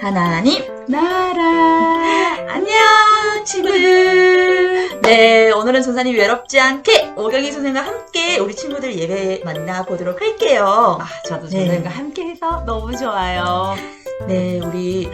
하나님 나라. 안녕 친구들. 네, 오늘은 전사님 외롭지 않게 오경희 선생님과 함께 우리 친구들 예배 만나보도록 할게요. 저도 네. 선생님과 함께해서 너무 좋아요. 네, 우리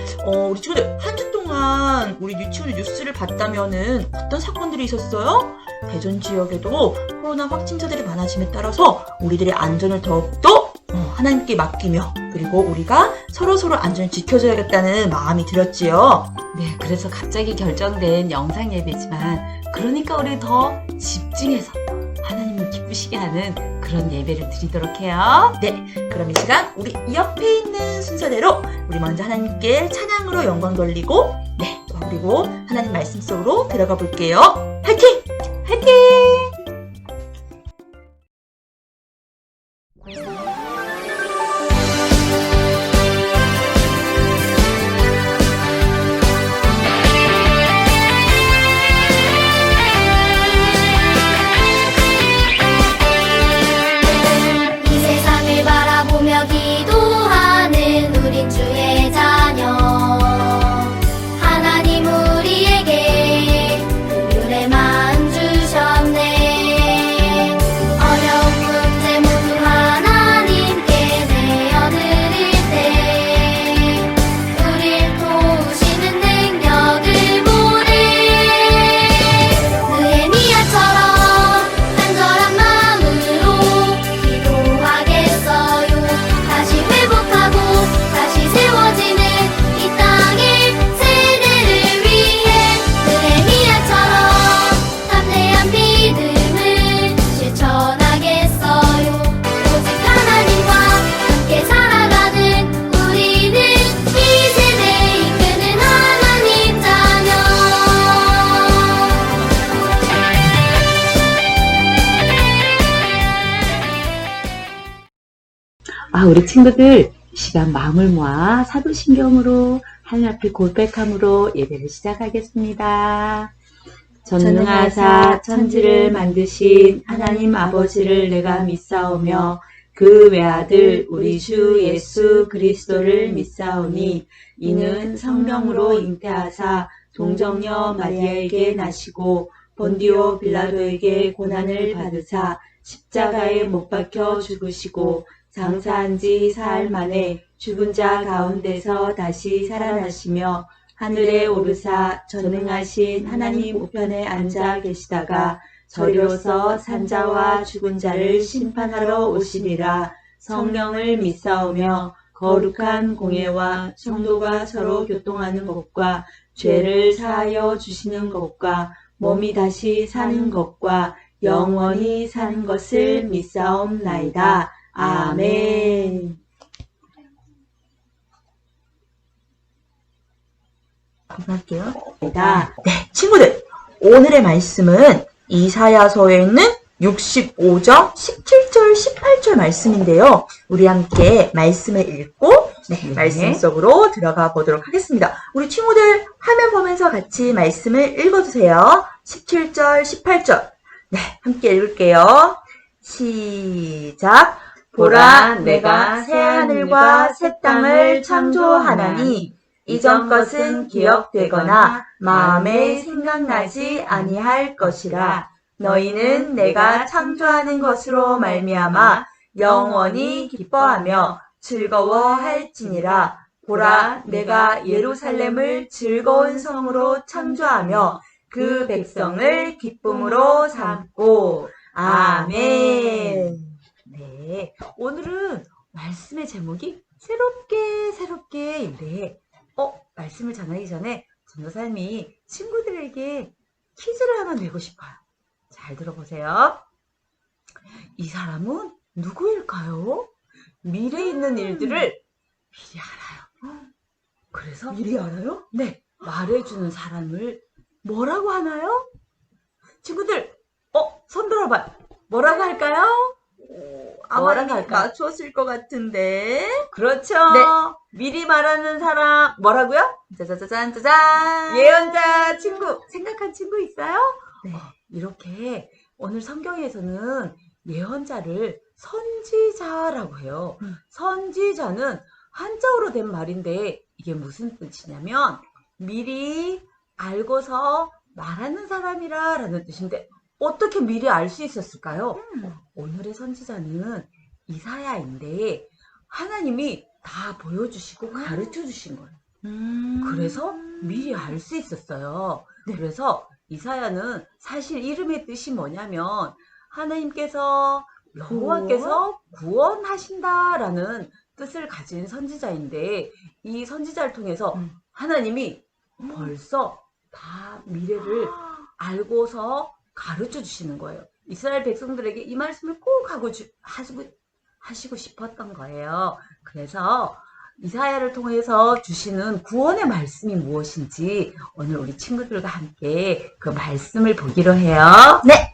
친구들 한 주 동안 우리 유치원 뉴스를 봤다면은 어떤 사건들이 있었어요? 대전 지역에도 코로나 확진자들이 많아짐에 따라서 우리들의 안전을 더욱더 하나님께 맡기며 그리고 우리가 서로 안전을 지켜줘야겠다는 마음이 들었지요. 네, 그래서 갑자기 결정된 영상 예배지만 그러니까 우리 더 집중해서 하나님을 기쁘시게 하는 그런 예배를 드리도록 해요. 네, 그럼 이 시간 우리 옆에 있는 순서대로 우리 먼저 하나님께 찬양으로 영광 돌리고 그리고 하나님 말씀 속으로 들어가 볼게요. 화이팅! 화이팅! 이 세상을 바라보며 기도하는 우린 주의 자녀. 하나님 우리에게 긍휼의 마음 주셨네. 어려운 문제 모두 하나님께 내어드릴 때 우릴 도우시는 능력을 보내. 느헤미야처럼 간절한 마음으로 기도하겠어요. 다시 회복하고 다시 세워지는 이 땅의 세대를 위해 느헤미야처럼 담대한 믿음을 실천하겠어요. 오직 하나님과 함께 살아가는 우리는 이 세대에 이끄는 하나님 자녀. 우리 친구들 이 시간 마음을 모아 사도신경으로 하늘 앞에 고백함으로 예배를 시작하겠습니다. 전능하사 천지를 만드신 하나님 아버지를 내가 믿사오며 그 외아들 우리 주 예수 그리스도를 믿사오니 이는 성령으로 잉태하사 동정녀 마리아에게 나시고 본디오 빌라도에게 고난을 받으사 십자가에 못 박혀 죽으시고 장사한 지 사흘 만에 죽은 자 가운데서 다시 살아나시며 하늘에 오르사 전능하신 하나님 우편에 앉아 계시다가 저리로서 산자와 죽은 자를 심판하러 오시리라. 성령을 믿사오며 거룩한 공예와 성도가 서로 교통하는 것과 죄를 사하여 주시는 것과 몸이 다시 사는 것과 영원히 사는 것을 믿사옵나이다. 아멘. 할게요. 네, 친구들 오늘의 말씀은 이사야서에 있는 65장 17절 18절 말씀인데요. 우리 함께 말씀을 읽고 말씀 속으로 들어가 보도록 하겠습니다. 우리 친구들 화면 보면서 같이 말씀을 읽어주세요. 17절 18절 함께 읽을게요. 시작. 보라, 내가 새 하늘과 새 땅을 창조하나니 이전 것은 기억되거나 마음에 생각나지 아니할 것이라. 너희는 내가 창조하는 것으로 말미암아 영원히 기뻐하며 즐거워할지니라. 보라, 내가 예루살렘을 즐거운 성으로 창조하며 그 백성을 기쁨으로 삼고. 아멘. 네, 오늘은 말씀의 제목이 새롭게인데 말씀을 전하기 전에 전도사님이 친구들에게 퀴즈를 하나 내고 싶어요. 잘 들어보세요. 이 사람은 누구일까요? 미래에 있는 일들을 미리 알아요. 그래서 미리 알아요? 네, 말해주는 사람을 뭐라고 하나요? 친구들, 손 들어봐요. 뭐라고 할까요? 아마 맞췄을 것 같은데. 그렇죠. 네. 미리 말하는 사람 뭐라고요? 짜자자잔. 예언자 친구. 생각한 친구 있어요? 네. 이렇게 오늘 성경에서는 예언자를 선지자라고 해요. 선지자는 한자어로 된 말인데 이게 무슨 뜻이냐면 미리 알고서 말하는 사람이라 라는 뜻인데 어떻게 미리 알 수 있었을까요? 오늘의 선지자는 이사야인데 하나님이 다 보여주시고 가르쳐 주신 거예요. 그래서 미리 알 수 있었어요. 그래서 이사야는 사실 이름의 뜻이 뭐냐면 하나님께서 여호와께서 구원하신다라는 뜻을 가진 선지자인데 이 선지자를 통해서 하나님이 벌써 다 미래를 알고서 가르쳐 주시는 거예요. 이스라엘 백성들에게 이 말씀을 꼭 하시고 싶었던 거예요. 그래서 이사야를 통해서 주시는 구원의 말씀이 무엇인지 오늘 우리 친구들과 함께 그 말씀을 보기로 해요. 네.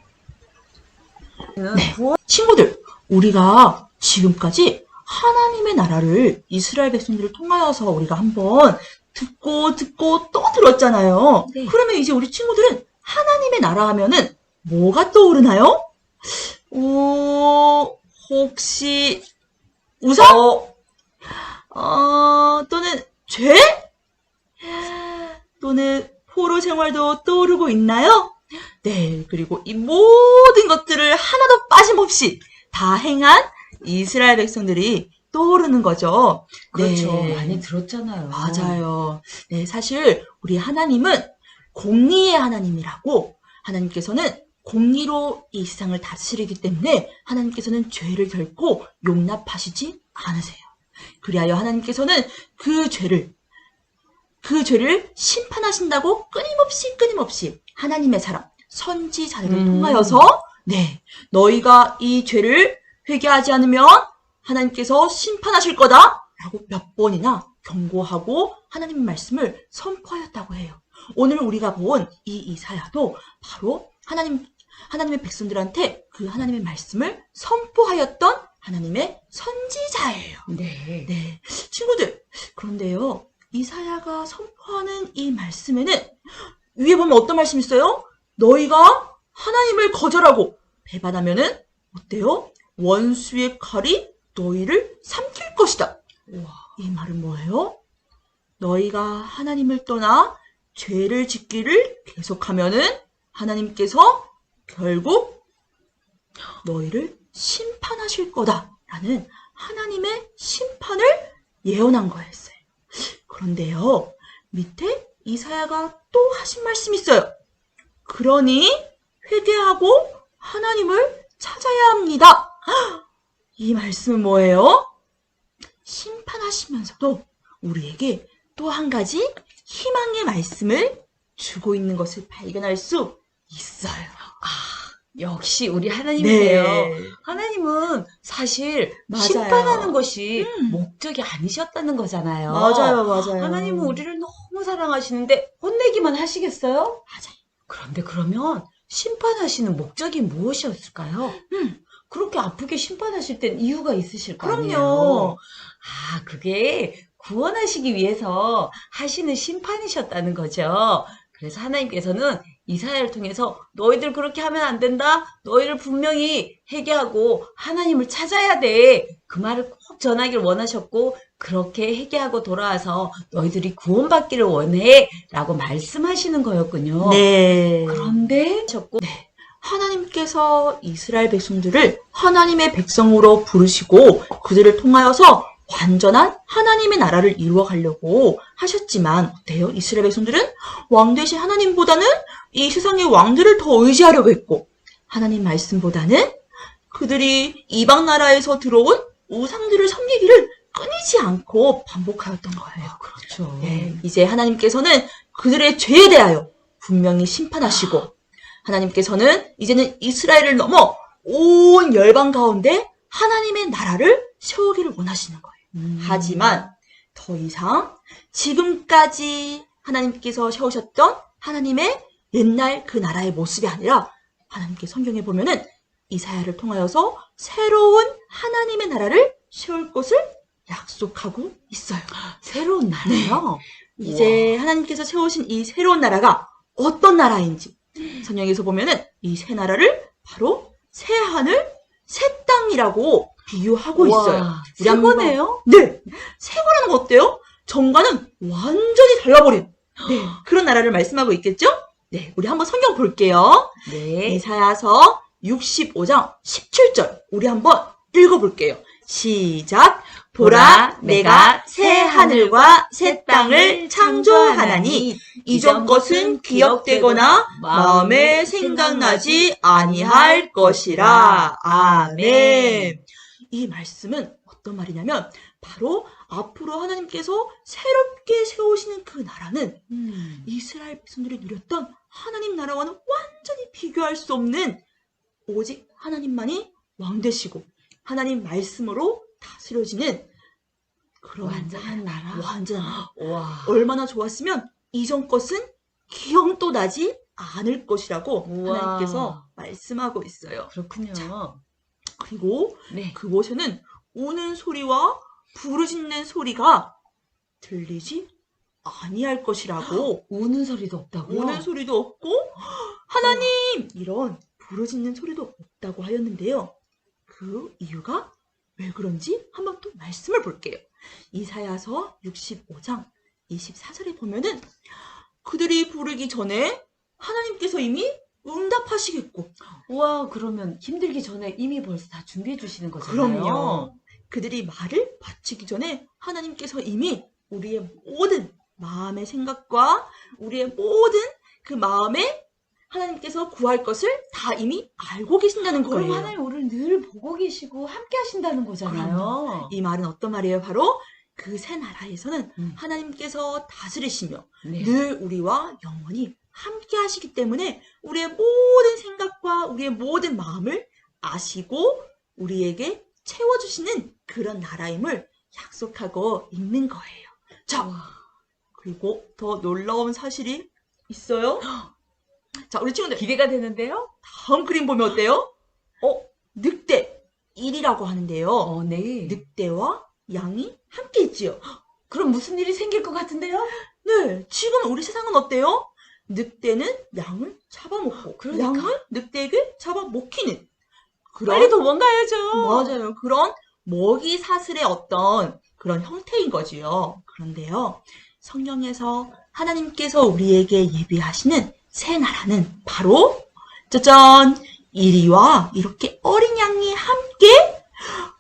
구원 친구들, 우리가 지금까지 하나님의 나라를 이스라엘 백성들을 통하여서 우리가 한번 듣고 또 들었잖아요. 네. 그러면 이제 우리 친구들은 하나님의 나라 하면은 뭐가 떠오르나요? 혹시 우상? 또는 죄? 또는 포로 생활도 떠오르고 있나요? 네, 그리고 이 모든 것들을 하나도 빠짐없이 다 행한 이스라엘 백성들이 떠오르는 거죠. 그렇죠. 네. 많이 들었잖아요. 맞아요. 네, 사실 우리 하나님은 공의의 하나님이라고 하나님께서는 공의로 이 세상을 다스리기 때문에 하나님께서는 죄를 결코 용납하시지 않으세요. 그리하여 하나님께서는 그 죄를 심판하신다고 끊임없이 하나님의 사람, 선지자들을 통하여서 네, 너희가 이 죄를 회개하지 않으면 하나님께서 심판하실 거다 라고 몇 번이나 경고하고 하나님의 말씀을 선포하였다고 해요. 오늘 우리가 본 이 이사야도 바로 하나님의 백성들한테 그 하나님의 말씀을 선포하였던 하나님의 선지자예요. 네. 네, 친구들, 그런데요, 이사야가 선포하는 이 말씀에는 위에 보면 어떤 말씀이 있어요? 너희가 하나님을 거절하고 배반하면은 어때요? 원수의 칼이 너희를 삼킬 것이다. 이 말은 뭐예요? 너희가 하나님을 떠나 죄를 짓기를 계속하면은 하나님께서 결국 너희를 심판하실 거다라는 하나님의 심판을 예언한 거였어요. 그런데요, 밑에 이사야가 또 하신 말씀이 있어요. 그러니 회개하고 하나님을 찾아야 합니다. 이 말씀은 뭐예요? 심판하시면서도 우리에게 또 한 가지 희망의 말씀을 주고 있는 것을 발견할 수 있어요. 역시 우리 하나님이세요. 네. 하나님은 사실 맞아요. 심판하는 것이 목적이 아니셨다는 거잖아요. 맞아요. 하나님은 우리를 너무 사랑하시는데 혼내기만 하시겠어요? 맞아요. 그런데 그러면 심판하시는 목적이 무엇이었을까요? 그렇게 아프게 심판하실 땐 이유가 있으실 거 아니에요? 그럼요. 그게 구원하시기 위해서 하시는 심판이셨다는 거죠. 그래서 하나님께서는 이사야를 통해서 너희들 그렇게 하면 안 된다. 너희를 분명히 회개하고 하나님을 찾아야 돼. 그 말을 꼭 전하길 원하셨고 그렇게 회개하고 돌아와서 너희들이 구원받기를 원해 라고 말씀하시는 거였군요. 네. 그런데 하나님께서 이스라엘 백성들을 하나님의 백성으로 부르시고 그들을 통하여서 완전한 하나님의 나라를 이루어가려고 하셨지만 어때요? 이스라엘 백성들은 왕 대신 하나님보다는 이 세상의 왕들을 더 의지하려고 했고 하나님 말씀보다는 그들이 이방 나라에서 들어온 우상들을 섬기기를 끊이지 않고 반복하였던 거예요. 그렇죠. 네, 이제 하나님께서는 그들의 죄에 대하여 분명히 심판하시고 하나님께서는 이제는 이스라엘을 넘어 온 열방 가운데 하나님의 나라를 세우기를 원하시는 거예요. 하지만 더 이상 지금까지 하나님께서 세우셨던 하나님의 옛날 그 나라의 모습이 아니라 하나님께 성경에 보면은 이사야를 통하여서 새로운 하나님의 나라를 세울 것을 약속하고 있어요. 새로운 나라요? 이제 하나님께서 세우신 이 새로운 나라가 어떤 나라인지 성경에서 보면은 이 새 나라를 바로 새 하늘, 새 땅이라고 비유하고 있어요. 우리 새 한번- 거네요? 네, 새 거라는 거 어때요? 전과는 완전히 달라버린 그런 나라를 말씀하고 있겠죠? 네, 우리 한번 성경 볼게요. 네. 이사야서 65장 17절 우리 한번 읽어볼게요. 시작. 보라, 내가 새 하늘과 새 땅을 창조하나니 이전 것은 기억되거나 마음에 생각나지 아니할 것이라. 아멘. 이 말씀은 어떤 말이냐면 바로 앞으로 하나님께서 새롭게 세우시는 그 나라는 이스라엘 백성들이 누렸던 하나님 나라와는 완전히 비교할 수 없는 오직 하나님만이 왕 되시고 하나님 말씀으로 다스려지는 그런 완전한 나라. 완전한 나라. 와. 얼마나 좋았으면 이전 것은 기억도 나지 않을 것이라고 우와. 하나님께서 말씀하고 있어요. 그렇군요. 그리고 네. 그곳에는 우는 소리와 부르짖는 소리가 들리지 아니할 것이라고. 우는 소리도 없다고요? 우는 소리도 없고 하나님 이런 부르짖는 소리도 없다고 하였는데요. 그 이유가 왜 그런지 한번 또 말씀을 볼게요. 이사야서 65장 24절에 보면은 그들이 부르기 전에 하나님께서 이미 응답하시겠고. 우와, 그러면 힘들기 전에 이미 벌써 다 준비해 주시는 거잖아요. 그럼요. 그들이 말을 바치기 전에 하나님께서 이미 우리의 모든 마음의 생각과 우리의 모든 그 마음에 하나님께서 구할 것을 다 이미 알고 계신다는 거예요. 그럼 하나님 우리를 늘 보고 계시고 함께 하신다는 거잖아요. 이 말은 어떤 말이에요? 바로 그 새 나라에서는 음. 하나님께서 다스리시며 네. 늘 우리와 영원히 함께 하시기 때문에 우리의 모든 생각과 우리의 모든 마음을 아시고 우리에게 채워주시는 그런 나라임을 약속하고 있는 거예요. 자, 우와. 그리고 더 놀라운 사실이 있어요. 자, 우리 친구들 기대가 되는데요? 다음 그림 보면 어때요? 늑대 1이라고 하는데요. 네. 늑대와 양이 함께 있지요. 그럼 무슨 일이 생길 것 같은데요? 네, 지금 우리 세상은 어때요? 늑대는 양을 잡아먹고 그러니까. 양은 늑대에게 잡아먹히는 빨리 도망가야죠. 맞아요. 그런 먹이 사슬의 어떤 그런 형태인 거지요. 그런데요, 성경에서 하나님께서 우리에게 예비하시는 새 나라는 바로 짜잔! 이리와 이렇게 어린 양이 함께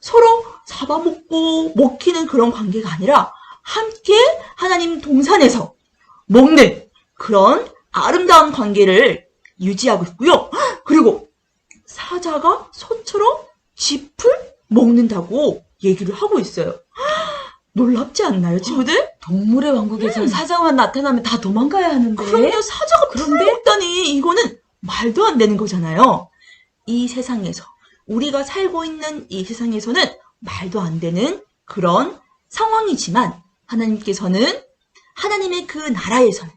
서로 잡아먹고 먹히는 그런 관계가 아니라 함께 하나님 동산에서 먹는 그런 아름다운 관계를 유지하고 있고요. 그리고 사자가 소처럼 짚을 먹는다고 얘기를 하고 있어요. 놀랍지 않나요, 친구들? 동물의 왕국에서 사자만 나타나면 다 도망가야 하는데. 그럼요, 사자가 풀을 먹다니 이거는 말도 안 되는 거잖아요. 이 세상에서 우리가 살고 있는 이 세상에서는 말도 안 되는 그런 상황이지만 하나님께서는 하나님의 그 나라에서는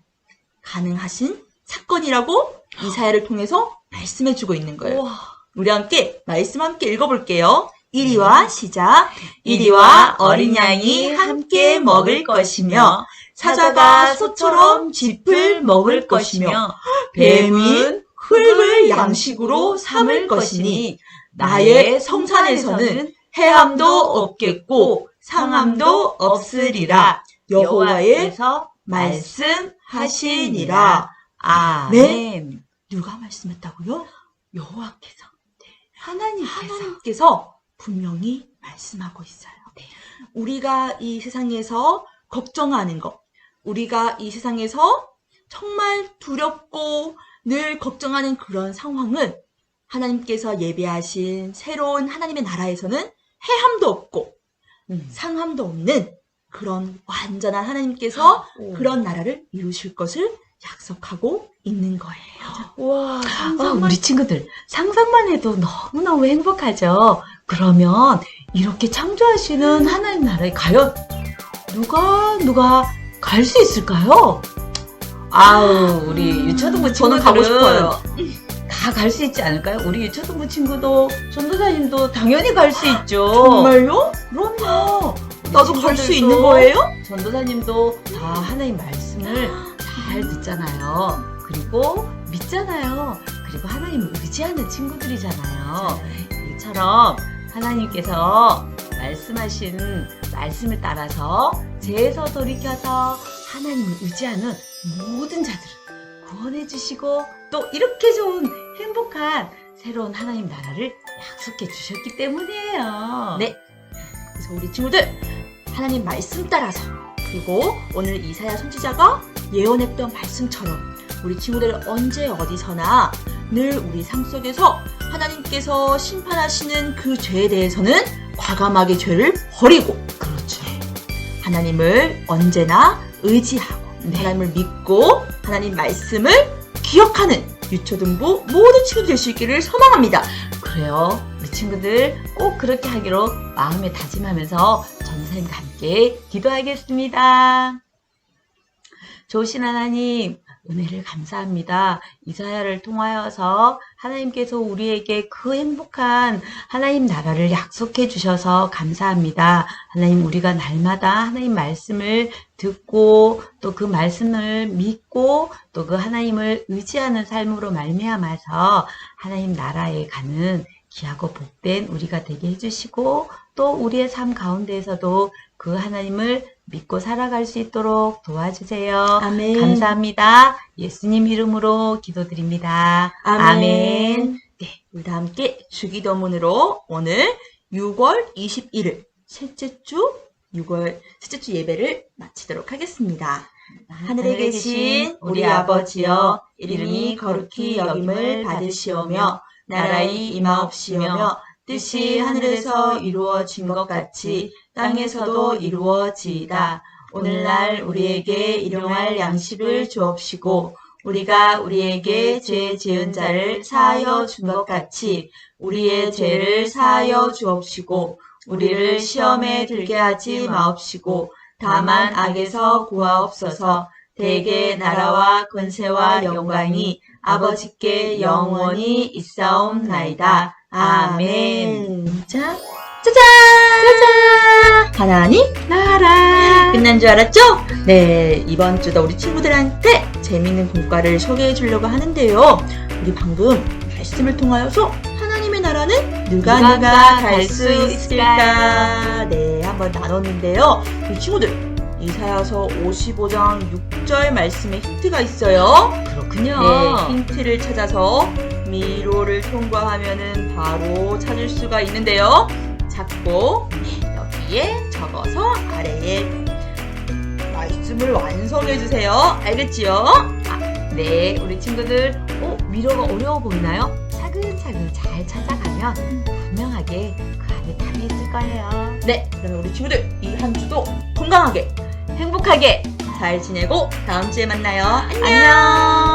가능하신 사건이라고 이사야를 통해서 말씀해주고 있는 거예요. 우와. 우리 함께 말씀 함께 읽어볼게요. 이리와 시작. 이리와 어린 양이 함께 먹을 것이며 사자가 소처럼 짚을 먹을 것이며 뱀은 흙을 양식으로 삼을 것이니 나의 성산에서는 해함도 없겠고 상함도 없으리라. 여호와의 말씀하시니라. 아멘. 누가 말씀했다고요? 여호와께서. 네. 하나님께서. 하나님께서 분명히 말씀하고 있어요. 우리가 이 세상에서 걱정하는 것, 우리가 이 세상에서 정말 두렵고 늘 걱정하는 그런 상황은 하나님께서 예비하신 새로운 하나님의 나라에서는 해함도 없고 상함도 없는 그런 완전한 하나님께서 그런 나라를 이루실 것을 약속하고 있는 거예요. 와, 우리 친구들 상상만 해도 너무너무 행복하죠. 그러면 이렇게 창조하시는 하나님 나라에 과연 누가 갈 수 있을까요? 아우, 우리 유초등부 저는 친구들은 가고 싶어요. 다 갈 수 있지 않을까요? 우리 유초등부 친구도 전도사님도 당연히 갈 수 있죠. 정말요? 그럼요. 나도 갈 수 친구들도, 있는 거예요? 전도사님도 다 하나님 말씀을 잘 듣잖아요. 그리고 믿잖아요. 그리고 하나님을 의지하는 친구들이잖아요. 이처럼 하나님께서 말씀하신 말씀을 따라서 죄에서 돌이켜서 하나님을 의지하는 모든 자들을 구원해 주시고 또 이렇게 좋은 행복한 새로운 하나님 나라를 약속해 주셨기 때문이에요. 네. 그래서 우리 친구들 하나님 말씀 따라서 그리고 오늘 이사야 선지자가 예언했던 말씀처럼 우리 친구들 언제 어디서나 늘 우리 삶 속에서 하나님께서 심판하시는 그 죄에 대해서는 과감하게 죄를 버리고 그렇죠. 하나님을 언제나 의지하고 하나님을 믿고 하나님 말씀을 기억하는 유초등부 모든 친구들 될 수 있기를 소망합니다. 그래요. 우리 친구들 꼭 그렇게 하기로 마음에 다짐하면서 전사님과 함께 기도하겠습니다. 좋으신 하나님, 은혜를 감사합니다. 이사야를 통하여서 하나님께서 우리에게 그 행복한 하나님 나라를 약속해 주셔서 감사합니다. 하나님, 우리가 날마다 하나님 말씀을 듣고 또 그 말씀을 믿고 또 그 하나님을 의지하는 삶으로 말미암아서 하나님 나라에 가는 귀하고 복된 우리가 되게 해주시고 또 우리의 삶 가운데에서도 그 하나님을 믿고 살아갈 수 있도록 도와주세요. 아멘. 감사합니다. 예수님 이름으로 기도드립니다. 아멘. 네, 우리 다 함께 주기도문으로 오늘 6월 21일 셋째 주 예배를 마치도록 하겠습니다. 하늘에 계신 우리 아버지여, 이름이 거룩히 여김을 받으시오며 나라의 임하옵시며 뜻이 하늘에서 이루어진 것 같이 땅에서도 이루어지이다. 오늘날 우리에게 일용할 양식을 주옵시고 우리가 우리에게 죄 지은 자를 사하여 준 것 같이 우리의 죄를 사하여 주옵시고 우리를 시험에 들게 하지 마옵시고 다만 악에서 구하옵소서. 대개 나라와 권세와 영광이 아버지께 영원히 있사옵나이다. 아멘. 자, 짜잔! 하나님 나라 끝난 줄 알았죠? 네, 이번 주도 우리 친구들한테 재밌는 공과를 소개해 주려고 하는데요. 우리 방금 말씀을 통하여서 하나님의 나라는 누가 갈 수 있을까? 네, 한번 나눴는데요. 우리 친구들 이사야서 55장 6절 말씀에 힌트가 있어요. 그렇군요. 네, 힌트를 찾아서 미로를 통과하면은 바로 찾을 수가 있는데요. 찾고 여기에 적어서 아래에 말씀을 완성해 주세요. 알겠지요? 네, 우리 친구들, 미로가 어려워 보이나요? 차근차근 잘 찾아가면 분명하게 그 안에 답이 있을 거예요. 네, 그러면 우리 친구들 이 한 주도 건강하게 행복하게 잘 지내고 다음 주에 만나요. 안녕. 안녕.